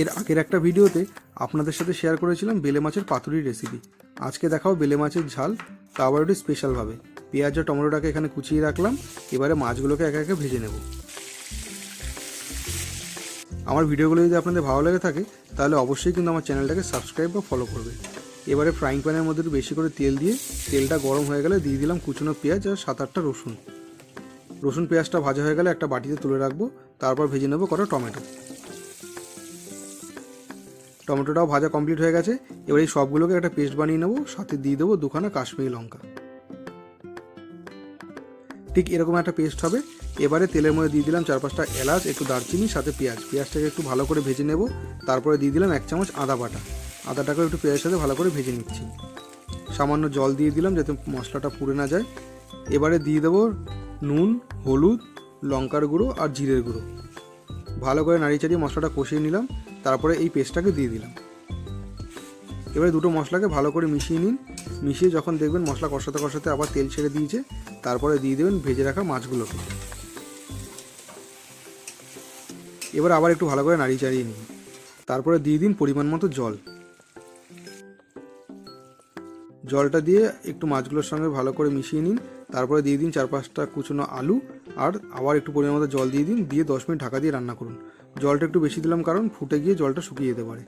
এর আগের একটা ভিডিওতে আপনাদের সাথে শেয়ার করেছিলাম বেলে মাছের পাতুরির রেসিপি। আজকে দেখাও বেলে মাছের ঝাল, তা আবার একটু স্পেশালভাবে। পেঁয়াজ আর টমেটোটাকে এখানে কুচিয়ে রাখলাম। এবারে মাছগুলোকে একে একে ভেজে নেব। আমার ভিডিওগুলো যদি আপনাদের ভালো লেগে থাকে তাহলে অবশ্যই কিন্তু আমার চ্যানেলটাকে সাবস্ক্রাইব বা ফলো করবে। এবারে ফ্রাইং প্যানের মধ্যে একটু বেশি করে তেল দিয়ে তেলটা গরম হয়ে গেলে দিয়ে দিলাম কুচনো পেঁয়াজ আর 7-8টা রসুন। পেঁয়াজটা ভাজা হয়ে গেলে একটা বাটিতে তুলে রাখবো। তারপর ভেজে নেবো কটা টমেটোটাও ভাজা কমপ্লিট হয়ে গেছে। এবার এই সবগুলোকে একটা পেস্ট বানিয়ে নেবো, সাথে দিয়ে দেবো 2খানা কাশ্মীরি লঙ্কা। ঠিক এরকম একটা পেস্ট হবে। এবারে তেলের মধ্যে দিয়ে দিলাম 4-5টা এলাচ, একটু দারচিনি, সাথে পেঁয়াজটাকে একটু ভালো করে ভেজে নেব। তারপরে দিয়ে দিলাম 1 চামচ আদা বাটা। আদাটাকে একটু পেঁয়াজের সাথে ভালো করে ভেজে নিচ্ছি। সামান্য জল দিয়ে দিলাম যাতে মশলাটা পুড়ে না যায়। এবারে দিয়ে দেবো নুন, হলুদ, লঙ্কার গুঁড়ো আর জিরের গুঁড়ো। ভালো করে নাড়িয়ে চাড়িয়ে মশলাটা কষিয়ে নিলাম। তারপরে এই পেস্টটাকে দিয়ে দিলাম। এবারে দুটো মশলাকে ভালো করে মিশিয়ে নিন। মিশিয়ে যখন দেখবেন মশলা কষাতে কষাতে আবার তেল ছেড়ে দিয়েছে, তারপরে দিয়ে দেবেন ভেজে রাখা মাছগুলোকে। এবার আবার একটু ভালো করে নাড়িয়ে চাড়িয়ে নিন। তারপরে দিয়ে দিন পরিমাণ মতো জলটা দিয়ে একটু মাছগুলোর সঙ্গে ভালো করে মিশিয়ে নিন। তারপরে দিয়ে দিন 4-5টা কুচনো আলু, আর আবার একটু পরিমাণ মতো জল দিয়ে দিন। দিয়ে 10 মিনিট ঢাকা দিয়ে রান্না করুন। জলটা একটু বেশি দিলাম কারণ ফুটে গিয়ে জলটা শুকিয়ে যেতে পারে।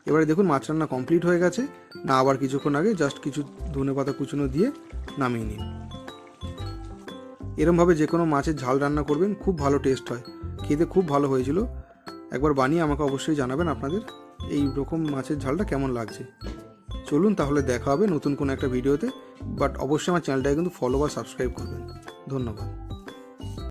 এবারে দেখুন মাছ রান্না কমপ্লিট হয়ে গেছে। না আবার কিছুক্ষণ আগে জাস্ট কিছু ধনেপাতা কুচনো দিয়ে নামিয়ে নিন। এরমভাবে যে কোনো মাছের ঝাল রান্না করবেন, খুব ভালো টেস্ট হয়। খেতে খুব ভালো হয়েছিল। একবার বানিয়ে আমাকে অবশ্যই জানাবেন আপনাদের এই রকম মাছের ঝালটা কেমন লাগছে। চলুন তাহলে দেখা হবে নতুন কোনো একটা ভিডিওতে। বাট অবশ্যই আমার চ্যানেলটাকে কিন্তু ফলো বা সাবস্ক্রাইব করবেন। ধন্যবাদ।